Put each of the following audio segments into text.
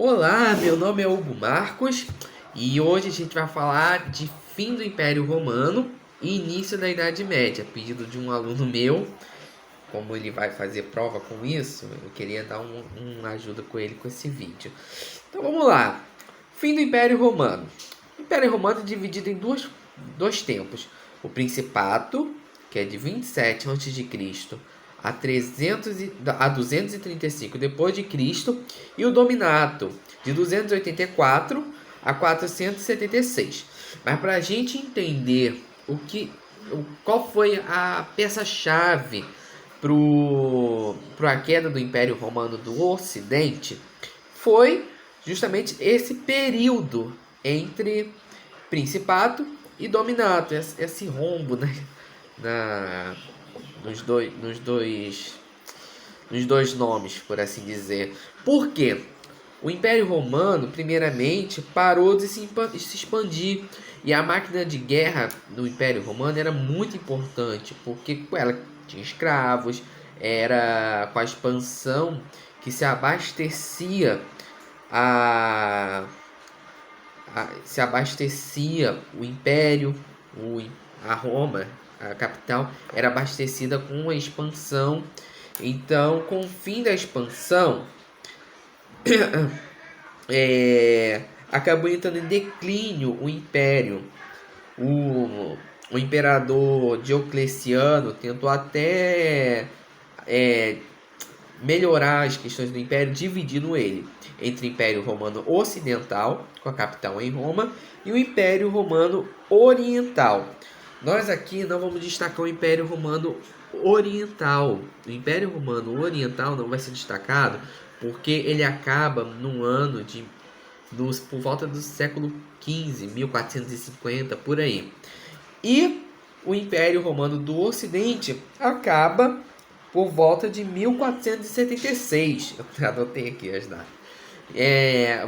Olá, meu nome é Hugo Marcos e hoje a gente vai falar de fim do Império Romano e início da Idade Média. Pedido de um aluno meu, como ele vai fazer prova com isso, eu queria dar uma ajuda com ele com esse vídeo. Então vamos lá. Fim do Império Romano. O Império Romano é dividido em dois tempos. O Principato, que é de 27 a.C. a 235 depois de Cristo, e o Dominato, de 284 a 476. Mas para a gente entender qual foi a peça-chave para a queda do Império Romano do Ocidente, foi justamente esse período entre Principato e Dominato, esse rombo, né, na, nos dois nomes, por assim dizer. Por quê? O Império Romano, primeiramente, parou de se expandir. E a máquina de guerra do Império Romano era muito importante, porque com ela tinha escravos, era com a expansão que se abastecia a, o Império, a Roma, a capital, era abastecida com a expansão. Então, com o fim da expansão, acabou entrando em declínio o Império. O imperador Diocleciano tentou até melhorar as questões do Império, dividindo ele entre o Império Romano Ocidental, com a capital em Roma, e o Império Romano Oriental. Nós aqui não vamos destacar o Império Romano Oriental. O Império Romano Oriental não vai ser destacado porque ele acaba no ano de por volta do século XV, 1450, por aí. E o Império Romano do Ocidente acaba por volta de 1476. Eu anotei aqui as datas.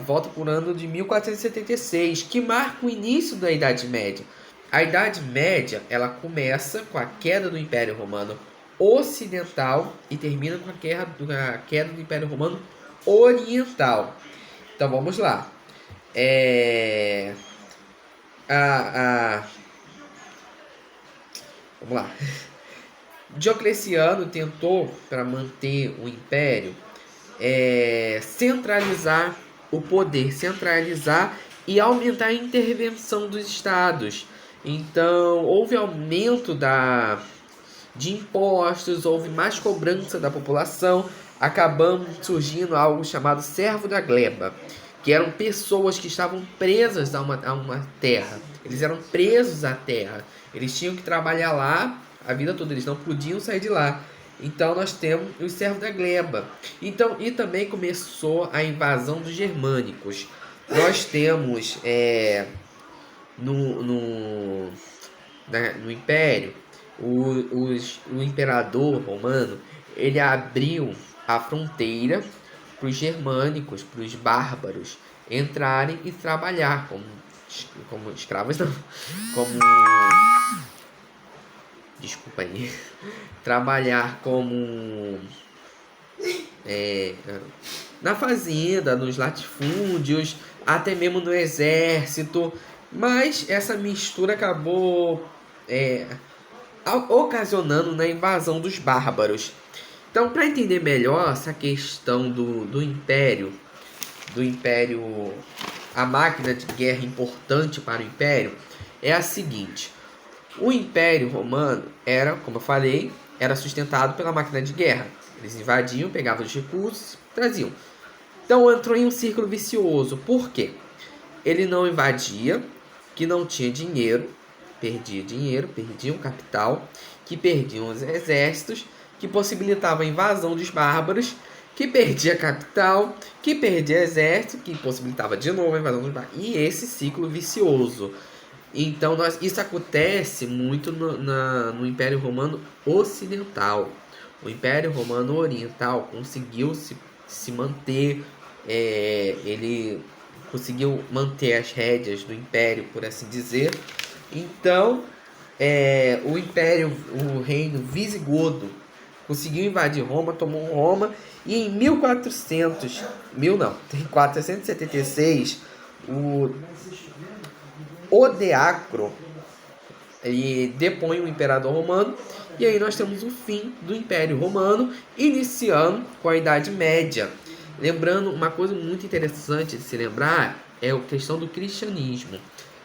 Volta por ano de 1476, que marca o início da Idade Média. A Idade Média ela começa com a queda do Império Romano Ocidental e termina com a queda do Império Romano Oriental. Então vamos lá. Vamos lá. Diocleciano tentou, para manter o império, centralizar o poder, centralizar e aumentar a intervenção dos estados. Então, houve aumento de impostos, houve mais cobrança da população, acabando surgindo algo chamado servo da gleba, que eram pessoas que estavam presas a uma terra. Eles eram presos à terra. Eles tinham que trabalhar lá a vida toda, eles não podiam sair de lá. Então nós temos os servos da gleba. Então, e também começou a invasão dos germânicos. Nós temos no Império, o imperador romano, ele abriu a fronteira para os germânicos, para os bárbaros entrarem e trabalhar como escravos, não, como desculpa aí, trabalhar como na fazenda, nos latifúndios, até mesmo no exército, mas essa mistura acabou ocasionando na invasão dos bárbaros. Então, para entender melhor essa questão do império, a máquina de guerra importante para o império é a seguinte: o Império Romano era, como eu falei, era sustentado pela máquina de guerra. Eles invadiam, pegavam os recursos, traziam. Então entrou em um círculo vicioso. Por quê? Ele não invadia, que não tinha dinheiro, perdia um capital, que perdiam os exércitos, que possibilitava a invasão dos bárbaros, que perdia capital, que perdia exército, que possibilitava de novo a invasão dos bárbaros. E esse ciclo vicioso. Então, isso acontece muito no Império Romano Ocidental. O Império Romano Oriental conseguiu se manter, ele conseguiu manter as rédeas do Império, por assim dizer. Então, o Reino Visigodo conseguiu invadir Roma, tomou Roma, e em 476, o Odeacro, ele depõe o imperador romano, e aí nós temos o fim do Império Romano, iniciando com a Idade Média. Lembrando, uma coisa muito interessante de se lembrar é a questão do cristianismo.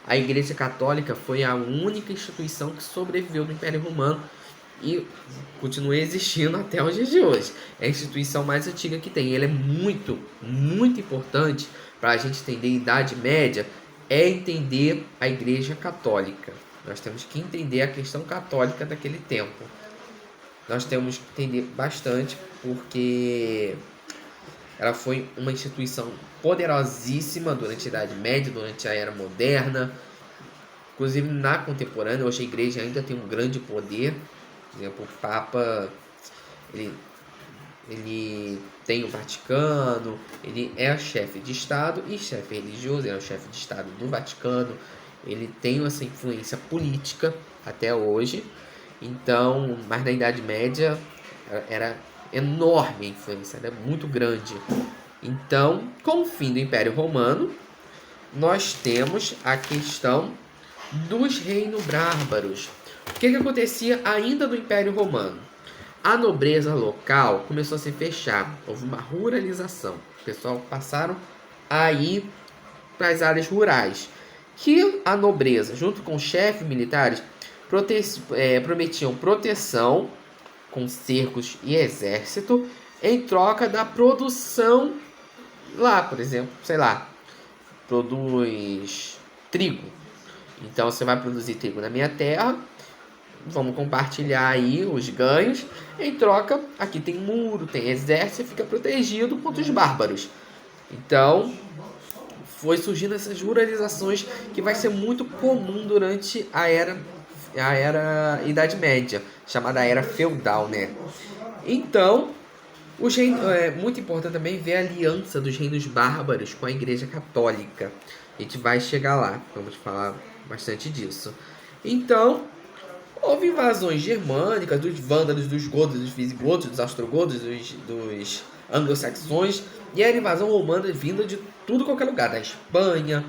A Igreja Católica foi a única instituição que sobreviveu do Império Romano e continua existindo até os dias de hoje. É a instituição mais antiga que tem. Ela é muito, muito importante para a gente entender a Idade Média, é entender a Igreja Católica. Nós temos que entender a questão católica daquele tempo. Nós temos que entender bastante, porque ela foi uma instituição poderosíssima durante a Idade Média, durante a Era Moderna. Inclusive na contemporânea, hoje a igreja ainda tem um grande poder. Por exemplo, o Papa, ele tem o Vaticano, ele é o chefe de Estado e chefe religioso, ele é o chefe de Estado do Vaticano. Ele tem essa influência política até hoje. Então, mas na Idade Média era enorme a influência, era muito grande. Então, com o fim do Império Romano, nós temos a questão dos reinos bárbaros. O que acontecia ainda no Império Romano? A nobreza local começou a se fechar, houve uma ruralização. O pessoal passaram a ir para as áreas rurais. Que a nobreza, junto com os chefes militares, prometiam proteção com cercos e exército em troca da produção lá, por exemplo, sei lá, produz trigo. Então você vai produzir trigo na minha terra, vamos compartilhar aí os ganhos. Em troca, aqui tem muro, tem exército, fica protegido contra os bárbaros. Então, foi surgindo essas ruralizações que vai ser muito comum durante a era Idade Média, chamada Era Feudal, né? Então, é muito importante também ver a aliança dos reinos bárbaros com a Igreja Católica. A gente vai chegar lá, vamos falar bastante disso. Então, houve invasões germânicas dos vândalos, dos godos, dos visigodos, dos ostrogodos, dos anglo-saxões, e a invasão romana vinda de tudo qualquer lugar, da Espanha,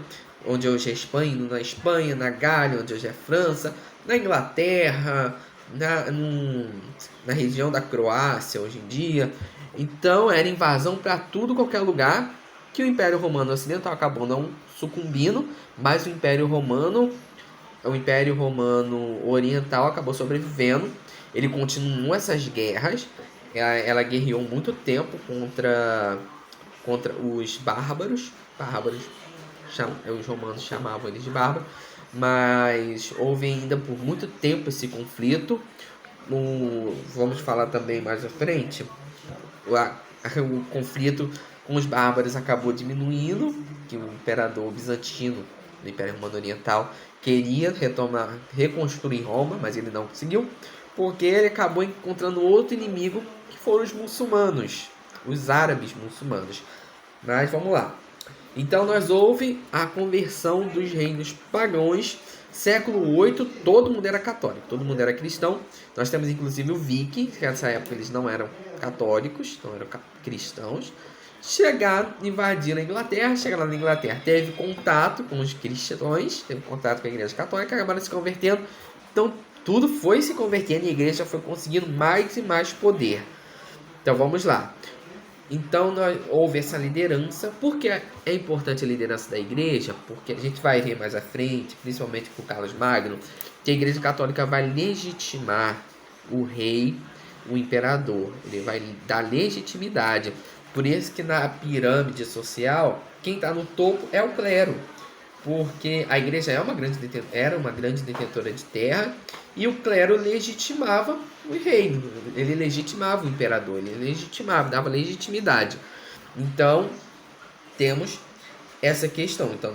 onde hoje é Espanha, na Espanha, na Gália, onde hoje é França, na Inglaterra, na região da Croácia hoje em dia. Então era invasão para tudo qualquer lugar, que o Império Romano Ocidental acabou não sucumbindo, mas o Império Romano Oriental acabou sobrevivendo. Ele continuou essas guerras. Ela guerreou muito tempo contra os bárbaros. Os romanos chamavam eles de bárbaros. Mas houve ainda por muito tempo esse conflito. Vamos falar também mais à frente. O conflito com os bárbaros acabou diminuindo, que o imperador bizantino do Império Romano Oriental queria reconstruir Roma, mas ele não conseguiu, porque ele acabou encontrando outro inimigo, que foram os muçulmanos, os árabes muçulmanos. Mas vamos lá. Então houve a conversão dos reinos pagãos. Século VIII, todo mundo era católico, todo mundo era cristão. Nós temos inclusive o Viking, que nessa época eles não eram católicos, não eram cristãos. Chegaram, invadiram a Inglaterra. Chegaram na Inglaterra, teve contato com os cristãos, teve contato com a igreja católica, acabaram se convertendo. Então tudo foi se convertendo e a igreja foi conseguindo mais e mais poder. Então vamos lá. Então houve essa liderança. Por que é importante a liderança da igreja? Porque a gente vai ver mais à frente, principalmente com Carlos Magno, que a igreja católica vai legitimar o rei, o imperador. Ele vai dar legitimidade. Por isso que na pirâmide social, quem está no topo é o clero. Porque a igreja era uma grande detentora de terra e o clero legitimava o reino, ele legitimava o imperador, ele legitimava, dava legitimidade. Então, temos essa questão. Então,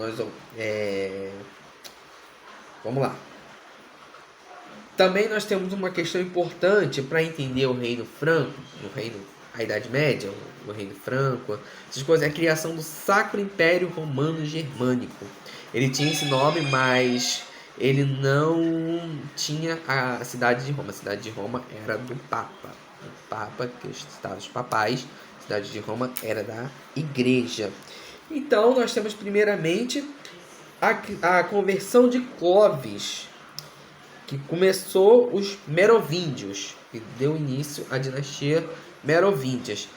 vamos lá. Também nós temos uma questão importante para entender o reino franco, a Idade Média, o reino franco, essas coisas, é a criação do Sacro Império Romano Germânico. Ele tinha esse nome, mas ele não tinha a cidade de Roma. A cidade de Roma era do Papa. o Papa, que os estados papais, a cidade de Roma era da igreja. Então, nós temos primeiramente a conversão de Clovis, que começou os Merovingios, que deu início à dinastia Merovingias.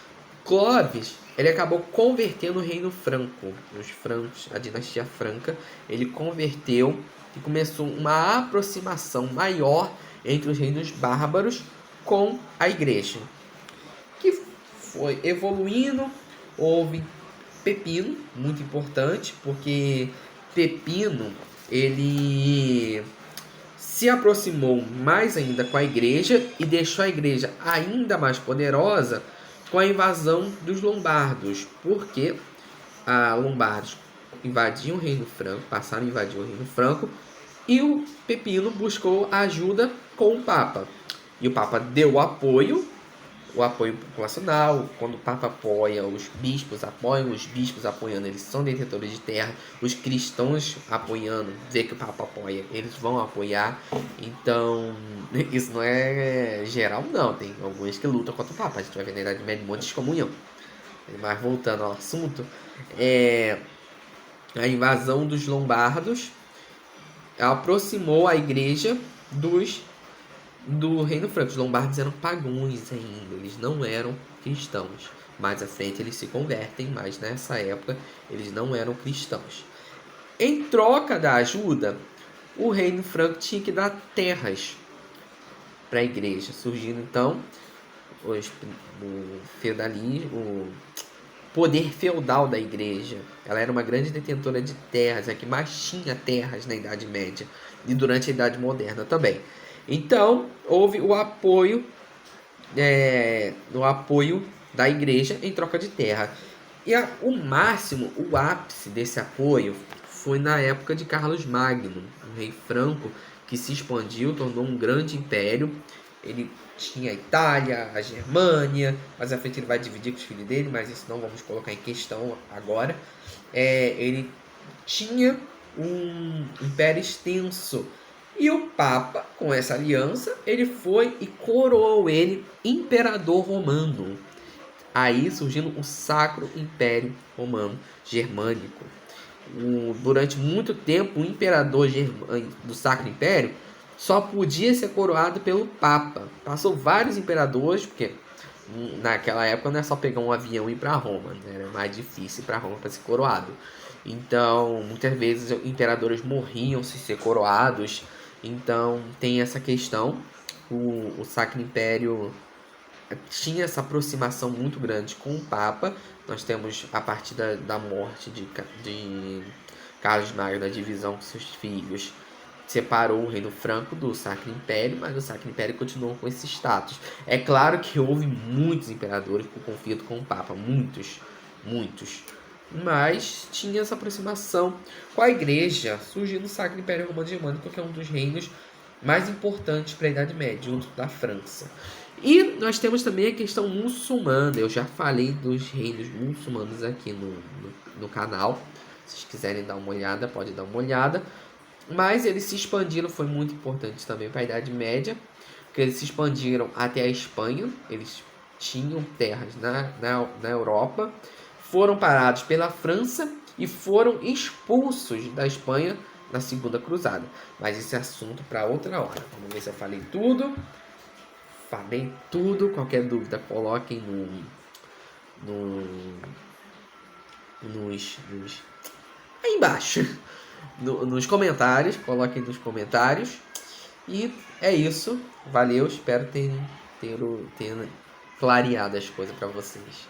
Clovis, ele acabou convertendo o reino franco, os francos, a dinastia franca, ele converteu e começou uma aproximação maior entre os reinos bárbaros com a igreja, que foi evoluindo. Houve Pepino, muito importante, porque Pepino, ele se aproximou mais ainda com a igreja e deixou a igreja ainda mais poderosa com a invasão dos lombardos, porque a lombardos invadiam o reino franco, passaram a invadir o reino franco, e o Pepino buscou ajuda com o Papa. E o Papa deu o apoio populacional. Quando o Papa apoia, os bispos apoiando, eles são detentores de terra. Os cristãos apoiando, dizer que o Papa apoia, eles vão apoiar. Então, isso não é geral, não. Tem alguns que lutam contra o Papa. A gente vai ver na Idade Média um monte de excomunhão. Mas voltando ao assunto, a invasão dos lombardos aproximou a igreja do reino franco. Os lombardos eram pagãos ainda, eles não eram cristãos. Mais à frente eles se convertem, mas nessa época eles não eram cristãos. Em troca da ajuda, o reino franco tinha que dar terras para a igreja, surgindo então o feudalismo, o poder feudal da igreja. Ela era uma grande detentora de terras, é que mais tinha terras na Idade Média e durante a Idade Moderna também. Então, houve o apoio da igreja em troca de terra. E o ápice desse apoio foi na época de Carlos Magno, um rei franco que se expandiu, tornou um grande império. Ele tinha a Itália, a Germânia, mas à frente ele vai dividir com os filhos dele, mas isso não vamos colocar em questão agora. Ele tinha um império extenso. E o Papa, com essa aliança, ele foi e coroou ele imperador romano. Aí surgindo o Sacro Império Romano Germânico. Durante muito tempo, o imperador do Sacro Império só podia ser coroado pelo Papa. Passou vários imperadores, porque naquela época não é só pegar um avião e ir para Roma, né? Era mais difícil ir para Roma para ser coroado. Então, muitas vezes imperadores morriam sem ser coroados. Então, tem essa questão. O Sacro Império tinha essa aproximação muito grande com o Papa. Nós temos a partir da morte de Carlos Magno, da divisão com seus filhos, separou o reino franco do Sacro Império, mas o Sacro Império continuou com esse status. É claro que houve muitos imperadores por conflito com o Papa, muitos, mas tinha essa aproximação com a igreja, surgindo o Sacro Império Romano Germânico, que é um dos reinos mais importantes para a Idade Média, junto da França. E nós temos também a questão muçulmana. Eu já falei dos reinos muçulmanos aqui no canal. Se vocês quiserem dar uma olhada, pode dar uma olhada. Mas eles se expandiram, foi muito importante também para a Idade Média, porque eles se expandiram até a Espanha. Eles tinham terras na Europa, foram parados pela França e foram expulsos da Espanha na Segunda Cruzada. Mas esse é assunto para outra hora. Vamos ver se eu falei tudo. Falei tudo. Qualquer dúvida, coloquem aí embaixo. Nos comentários. Coloquem nos comentários. E é isso. Valeu. Espero ter clareado as coisas para vocês.